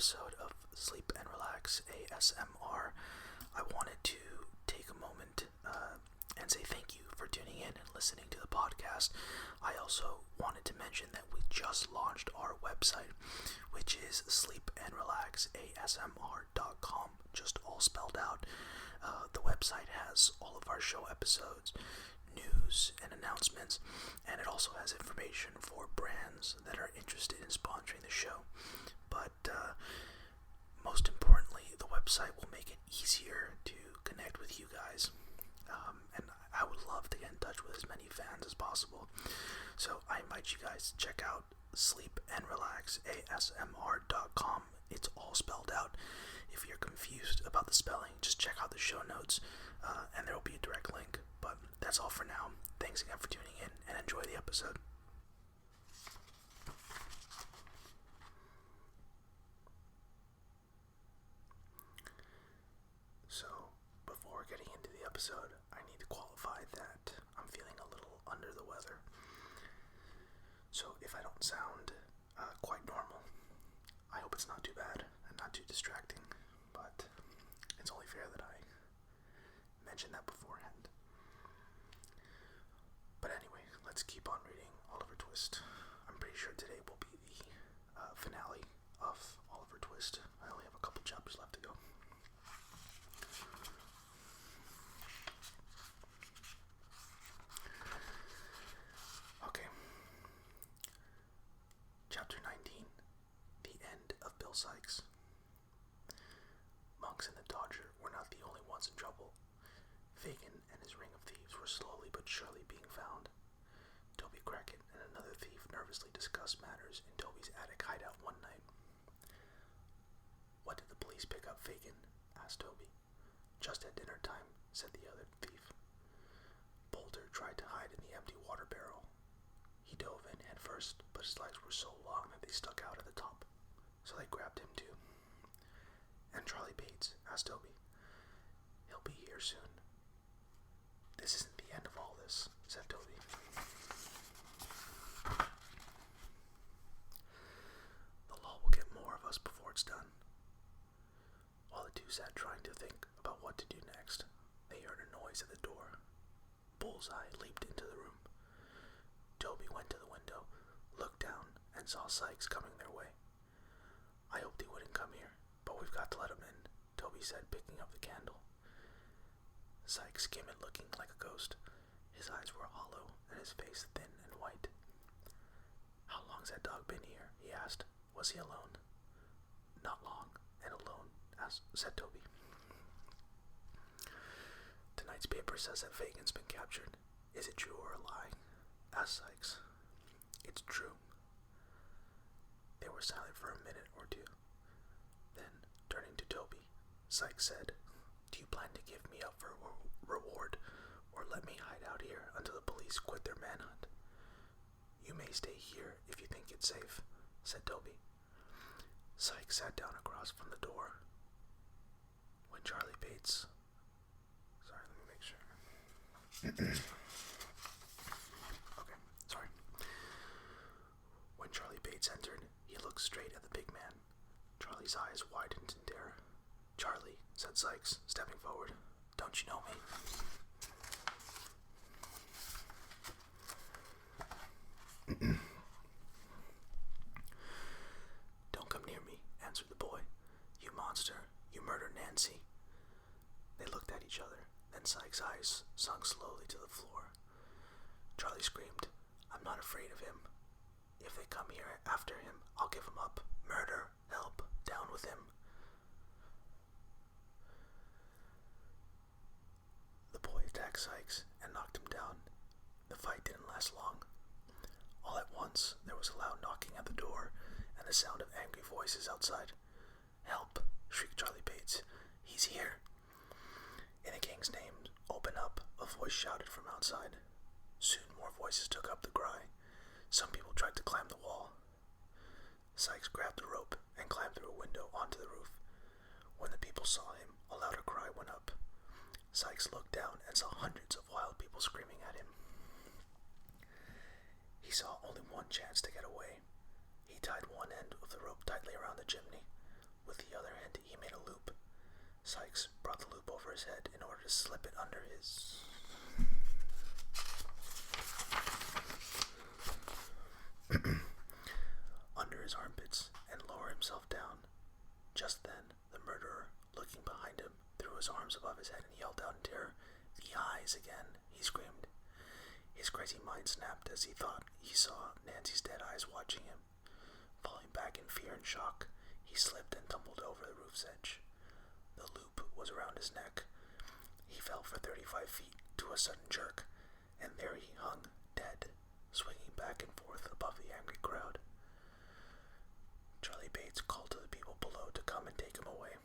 episode of Sleep and Relax ASMR. I wanted to take a moment and say thank you for tuning in and listening to the podcast. I also wanted to mention that we just launched our website, which is SleepandRelaxASMR.com, just all spelled out. The website has all of our show episodes, news and announcements, and it also has information for brands that are interested in sponsoring the show. But most importantly, the website will make it easier to connect with you guys, and I would love to get in touch with as many fans as possible. So I invite you guys to check out SleepandRelaxASMR.com. It's all spelled out. If you're confused about the spelling, just check out the show notes, and there will be a direct link. But that's all for now. Thanks again for tuning in, and enjoy the episode. So, before getting into the episode, I need to qualify that I'm feeling a little under the weather. So, if I don't sound quite normal, I hope it's not too bad and not too distracting, but it's only fair that I mention that beforehand. But anyway, let's keep on reading Oliver Twist. I'm pretty sure today will be the finale of Oliver Twist. I only have a couple chapters left to go. Okay. Chapter 19. The End of Bill Sikes. Monks and the Dodger were not the only ones in trouble. Fagin and his ring of thieves were slowly but surely being found. Toby Crackett and another thief nervously discussed matters in Toby's attic hideout one night. "What did the police pick up, Fagin?" asked Toby. "Just at dinner time," said the other thief. Boulter tried to hide in the empty water barrel. He dove in head first, but his legs were so long that they stuck out at the top, so they grabbed him too. "And Charlie Bates?" asked Toby. "He'll be here soon." "This isn't the end of all this," said Toby. "The law will get more of us before it's done." While the two sat trying to think about what to do next, they heard a noise at the door. Bullseye leaped into the room. Toby went to the window, looked down, and saw Sikes coming their way. "I hoped he wouldn't come here, but we've got to let him in," Toby said, picking up the candle. Sikes came in looking like a ghost. His eyes were hollow and his face thin and white. "How long's that dog been here?" he asked. "Was he alone?" "Not long, and alone," said Toby. "Tonight's paper says that Fagin's been captured. Is it true or a lie?" asked Sikes. "It's true." They were silent for a minute or two. Then, turning to Toby, Sikes said, "Do you plan to give me up for a reward, or let me hide out here until the police quit their manhunt?" "You may stay here if you think it's safe," said Toby. Sikes sat down across from the door. When Charlie Bates... Sorry, let me make sure. Okay, sorry. When Charlie Bates entered, he looked straight at the big man. Charlie's eyes widened in terror. "Charlie," said Sikes, stepping forward, "don't you know me?" "Don't come near me," answered the boy. "You monster, you murdered Nancy." They looked at each other, then Sikes' eyes sunk slowly to the floor. Charlie screamed, "I'm not afraid of him. If they come here after him, I'll give him up. Murder, help, down with him." The boy attacked Sikes and knocked him down. The fight didn't last long. All at once, there was a loud knocking at the door and the sound of angry voices outside. "Help!" shrieked Charlie Bates. "He's here!" "In the king's name, open up!" a voice shouted from outside. Soon more voices took up the cry. Some people tried to climb the wall. Sikes grabbed the rope and climbed through a window onto the roof. When the people saw him, a louder cry went up. Sikes looked down and saw hundreds of wild people screaming at him. He saw only one chance to get away. He tied one end of the rope tightly around the chimney. With the other hand, he made a loop. Sykes brought the loop over his head in order to slip it under his armpits and lower himself down. Just then, the murderer, looking behind him, threw his arms above his head and yelled out in terror. "The eyes again!" he screamed. His crazy mind snapped as he thought he saw Nancy's dead eyes watching him. Falling back in fear and shock, he slipped and tumbled over the roof's edge. The loop was around his neck. He fell for 35 feet to a sudden jerk, and there he hung, dead, swinging back and forth above the angry crowd. Charlie Bates called to the people below to come and take him away.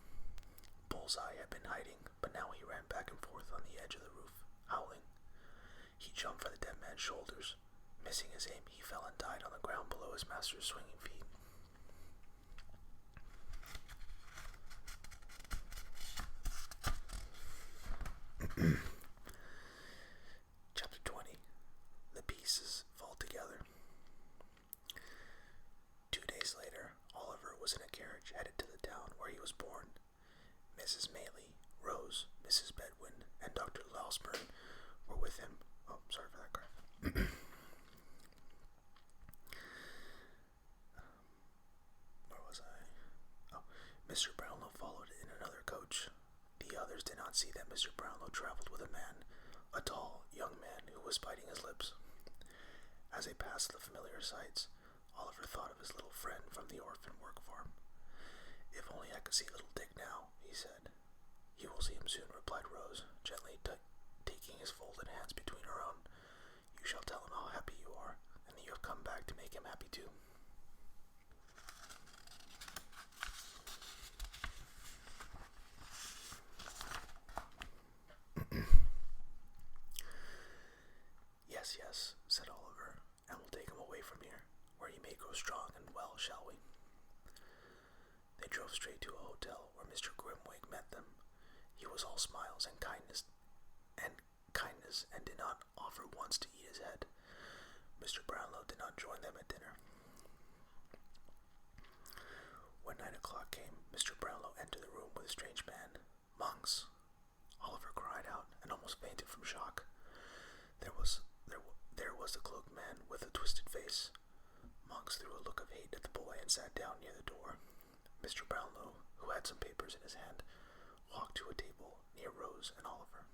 Bullseye had been hiding, but now he ran back and forth on the edge of the roof, howling. He jumped for the dead man's shoulders. Missing his aim, he fell and died on the ground below his master's swinging feet. Chapter 20. The pieces fall together. 2 days later, Oliver was in a carriage headed to the town where he was born. Mrs. Maylie, Rose, Mrs. Bedwin, and Dr. Loughburn were with him. Oh, sorry for that crap. Where was I? Oh, Mr. Brownlow followed in another coach. The others did not see that Mr. Brownlow traveled with a man, a tall, young man who was biting his lips. As they passed the familiar sights, Oliver thought of his little friend from the orphan work farm. "If only I could see little Dick now," he said. "You will see him soon," replied Rose, gently taking his folded hands between her own. "You shall tell him how happy you are, and that you have come back to make him happy too." Yes, said Oliver, "and we'll take him away from here, where he may grow strong and well, shall we?" They drove straight to a hotel where Mr. Grimwig met them. He was all smiles and kindness and did not offer once to eat his head. Mr. Brownlow did not join them at dinner. When 9 o'clock came, Mr. Brownlow entered the room with a strange man. "Monks!" Oliver cried out and almost fainted from shock. There was the cloaked man with a twisted face. Monks threw a look of hate at the boy and sat down near the door. Mr. Brownlow, who had some papers in his hand, walked to a table near Rose and Oliver.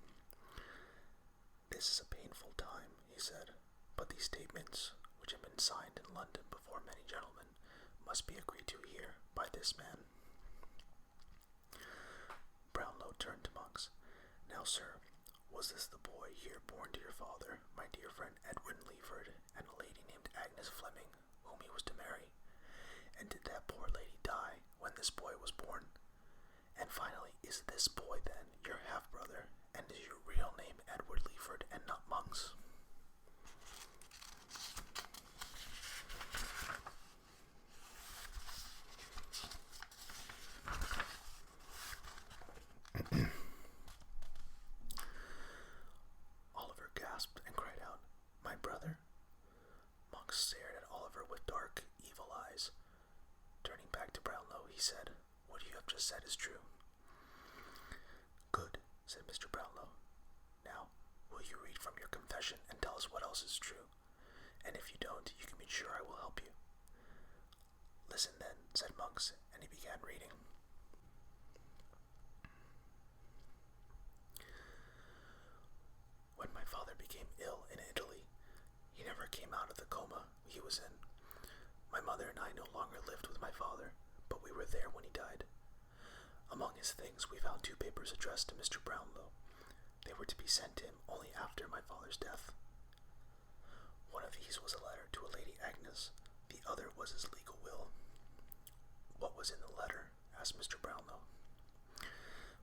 "This is a painful time," he said, "but these statements, which have been signed in London before many gentlemen, must be agreed to here by this man." Brownlow turned to Monks. "Now, sir, was this the boy here born to your father, my dear friend Edwin Leeford, and a lady named Agnes Fleming, whom he was to marry? And did that poor lady die when this boy was born? And finally, is this boy, then, your half-brother, and is your real name Edward Leeford and not Monks?" Oliver gasped and cried out, "My brother?" Monks stared at Oliver with dark, evil eyes. Turning back to Brownlow, he said, "What you have just said is true." "Good," said Mr. Brownlow. "Now, will you read from your confession and tell us what else is true? And if you don't, you can be sure I will help you." "Listen then," said Monks, and he began reading. "When my father became ill in Italy, he never came out of the coma he was in. My mother and I no longer lived with my father, but we were there when he died. Among his things we found 2 papers addressed to Mr. Brownlow. They were to be sent to him only after my father's death. One of these was a letter to a Lady Agnes. The other was his legal will." "What was in the letter?" asked Mr. Brownlow.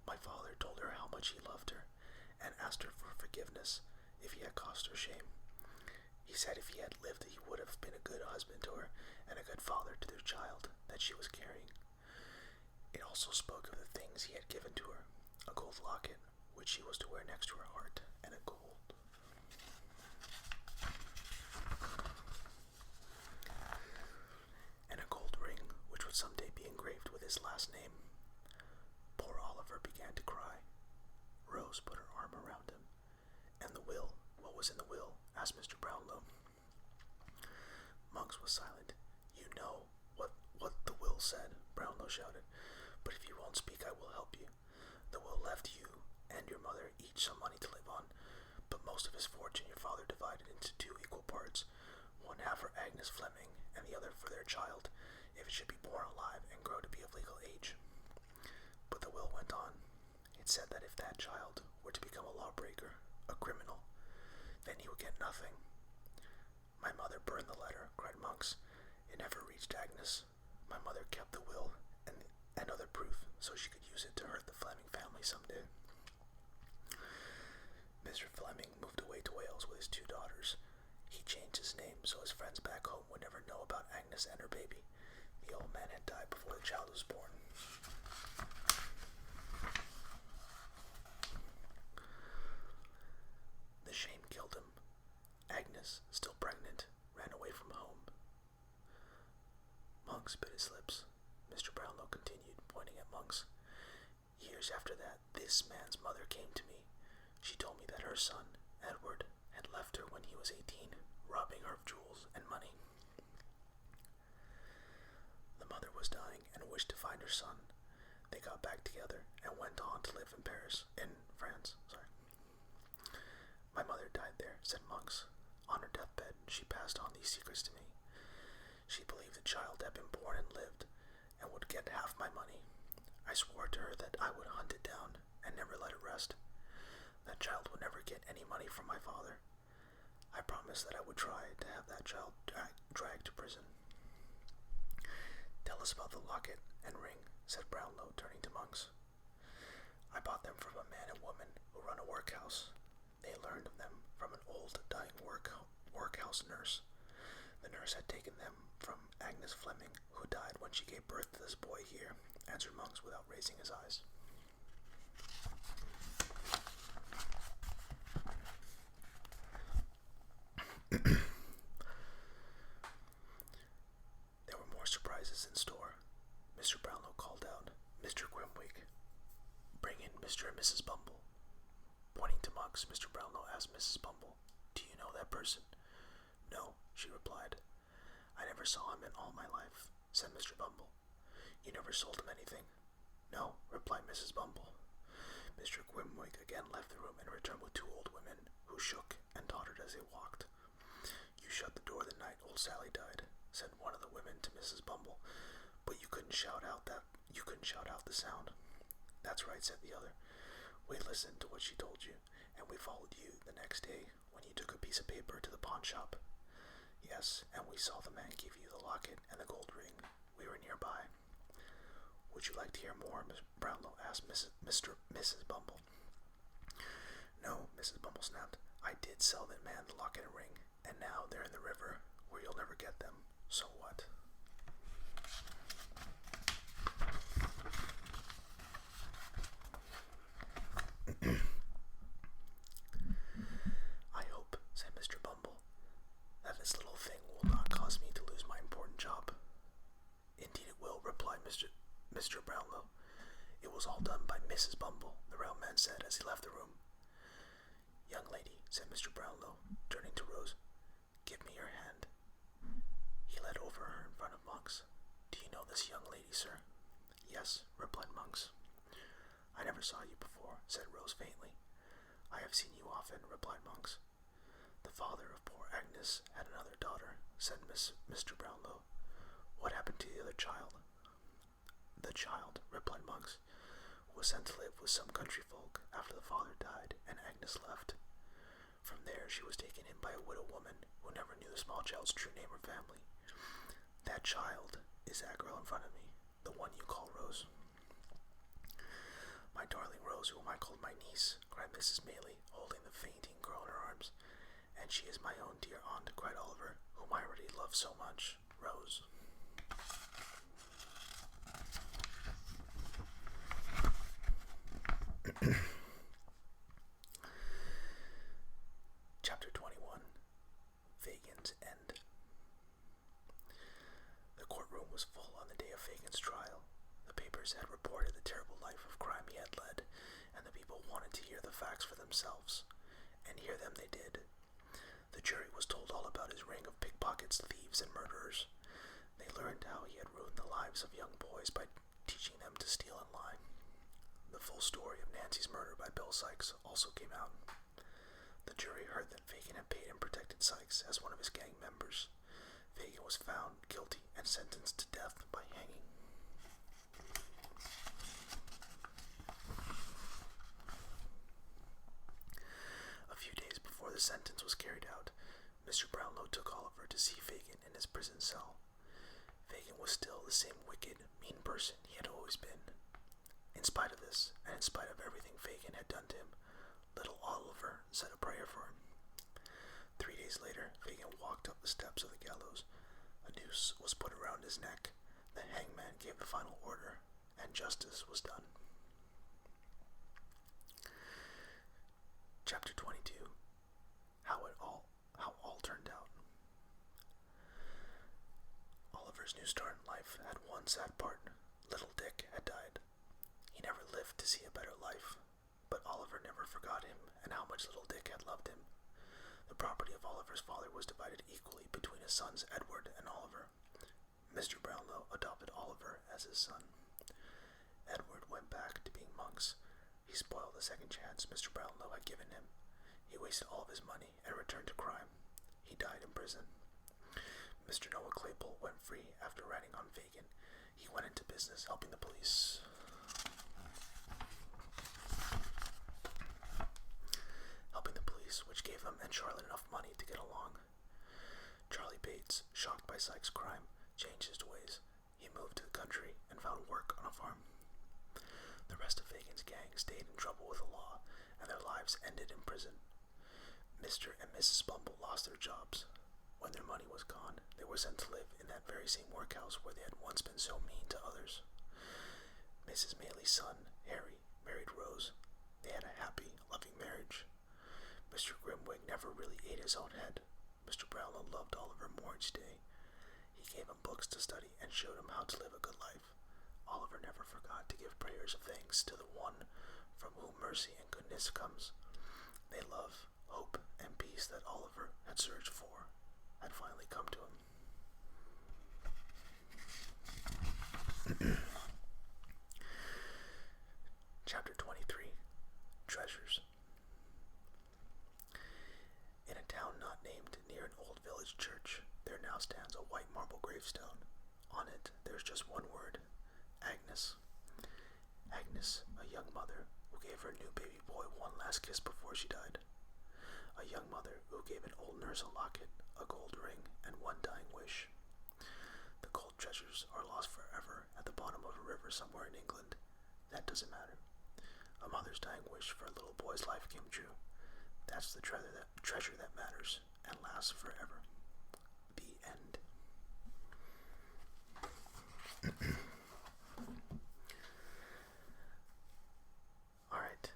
"My father told her how much he loved her, and asked her for forgiveness if he had caused her shame. He said if he had lived, he would have been a good husband to her and a good father to their child that she was carrying. It also spoke of the things he had given to her, a gold locket, which she was to wear next to her heart, and a gold ring, which would someday be engraved with his last name. asked Mr. Brownlow. Monks was silent. You know what the will said, Brownlow shouted. But if you won't speak, I will help you. The will left you and your mother each some money to live on, but most of his fortune your father divided into 2 equal parts, one half for Agnes Fleming and the other for their child, if it should be born alive and grow to be of legal age. But the will went on. It said that if that child were to become a lawbreaker, a criminal, then he would get nothing. My mother burned the letter, cried Monks. It never reached Agnes. My mother kept the will and other proof so she could use it to hurt the Fleming family someday. Mr. Fleming moved away to Wales with his 2 daughters. He changed his name so his friends back home would never know about Agnes and her baby. The old man had died before the child was born. The shame killed him. Agnes, still pregnant, ran away from home. Monks bit his lips. Mr. Brownlow continued, pointing at Monks. Years after that, this man's mother came to me. She told me that her son, Edward, had left her when he was 18, robbing her of jewels and money. The mother was dying and wished to find her son. They got back together and went on to live in France. My mother died there, said Monks. On her deathbed, she passed on these secrets to me. She believed the child had been born and lived, and would get half my money. I swore to her that I would hunt it down and never let it rest. That child would never get any money from my father. I promised that I would try to have that child dragged to prison. Tell us about the locket and ring, said Brownlow, turning to Monks. I bought them from a man and woman who run a workhouse. They learned of them from an old, dying workhouse nurse. The nurse had taken them from Agnes Fleming, who died when she gave birth to this boy here, answered Monks without raising his eyes. There were more surprises in store. Mr. Brownlow called out, Mr. Grimwig, bring in Mr. and Mrs. Bumble. Pointing to Monks, Mr. Brownlow asked Mrs. Bumble, Do you know that person? No, she replied. I never saw him in all my life, said Mr. Bumble. You never sold him anything? No, replied Mrs. Bumble. Mr. Grimwig again left the room and returned with 2 old women, who shook and tottered as they walked. You shut the door the night old Sally died, said one of the women to Mrs. Bumble, but you couldn't shout out the sound. That's right, said the other. We listened to what she told you, and we followed you the next day when you took a piece of paper to the pawn shop. Yes, and we saw the man give you the locket and the gold ring. We were nearby. Would you like to hear more? Brownlow asked Mrs. Bumble. No, Mrs. Bumble snapped. I did sell that man the locket and ring, and now they're in the river, where you'll never get them. So what? I hope, said Mr. Bumble, that this little thing will not cause me to lose my important job. Indeed it will, replied Mr. Brownlow. It was all done by Mrs. Bumble, the round man said as he left the room. Young lady, said Mr. Brownlow, turning to Rose, give me your hand. He led over her in front of Monks. Do you know this young lady, sir? Yes, replied Monks. I never saw you before, said Rose faintly. I have seen you often, replied Monks. The father of poor Agnes had another daughter, said Mr. Brownlow. What happened to the other child? The child, replied Monks, was sent to live with some country folk after the father died and Agnes left. From there she was taken in by a widow woman who never knew the small child's true name or family. That child is that girl in front of me, the one you call Rose. My darling Rose, whom I called my niece, cried Mrs. Maylie, holding the fainting girl in her arms. And she is my own dear aunt, cried Oliver, whom I already love so much. Rose. Chapter 21. Fagin's End. The courtroom was full on the day of Fagin's trial. The papers had reported the terrible life of crime he had led, and the people wanted to hear the facts for themselves, and hear them they did. The jury was told all about his ring of pickpockets, thieves, and murderers. They learned how he had ruined the lives of young boys by teaching them to steal and lie. The full story of Nancy's murder by Bill Sykes also came out. The jury heard that Fagin had paid and protected Sykes as one of his gang members. Fagin was found guilty and sentenced to death by hanging. A few days before the sentence was carried out, Mr. Brownlow took Oliver to see Fagin in his prison cell. Fagin was still the same wicked, mean person he had always been. In spite of this, and in spite of everything Fagin had done to him, little Oliver said a prayer for him. 3 days later, Fagin walked up the steps of the gallows. A noose was put around his neck. The hangman gave the final order, and justice was done. Chapter 22. How all turned out. Oliver's new start in life had one sad part. Little Dick had died. He never lived to see a better life, but Oliver never forgot him and how much little Dick had loved him. The property of Oliver's father was divided equally between his sons Edward and Oliver. Mr. Brownlow adopted Oliver as his son. Edward went back to being monks. He spoiled the second chance Mr. Brownlow had given him. He wasted all of his money and returned to crime. He died in prison. Mr. Noah Claypole went free after ratting on Fagin. He went into business helping the police. Which gave him and Charlotte enough money to get along. Charlie Bates, shocked by Sykes' crime, changed his ways. He moved to the country and found work on a farm. The rest of Fagin's gang stayed in trouble with the law, and their lives ended in prison. Mr. and Mrs. Bumble lost their jobs. When their money was gone, they were sent to live in that very same workhouse where they had once been so mean to others. Mrs. Maylie's son, Harry, married Rose. They had a happy, loving marriage. Mr. Grimwig never really ate his own head. Mr. Brownlow loved Oliver more each day. He gave him books to study and showed him how to live a good life. Oliver never forgot to give prayers of thanks to the one from whom mercy and goodness comes. They love, hope, and peace that Oliver had searched for had finally come to him. Chapter 23. Treasures. In a town not named near an old village church, there now stands a white marble gravestone. On it, there's just one word: Agnes. Agnes, a young mother who gave her new baby boy one last kiss before she died. A young mother who gave an old nurse a locket, a gold ring, and one dying wish. The gold treasures are lost forever at the bottom of a river somewhere in England. That doesn't matter. A mother's dying wish for a little boy's life came true. That's the treasure that matters and lasts forever. The end. Alright,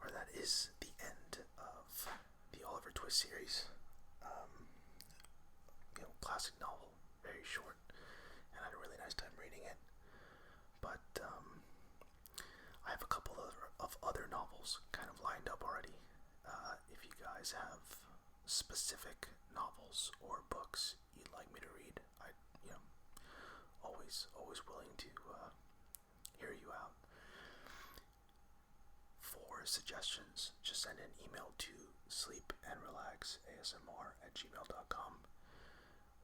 that is the end of the Oliver Twist series. Classic novel, very short, and I had a really nice time reading it. But I have a couple of other novels kind of lined up already. If you guys have specific novels or books you'd like me to read, I always willing to hear you out. For suggestions, just send an email to SleepandRelaxASMR@gmail.com,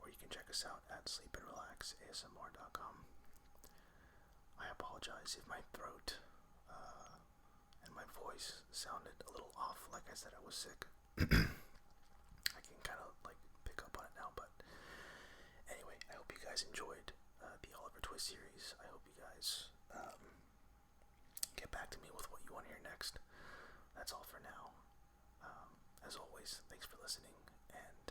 or you can check us out at SleepandRelaxASMR.com. I apologize if my throat and my voice sounded a little off. Like I said, I was sick. I can kind of pick up on it now, but anyway, I hope you guys enjoyed the Oliver Twist series. I hope you guys get back to me with what you want to hear next. That's all for now. As always, thanks for listening, and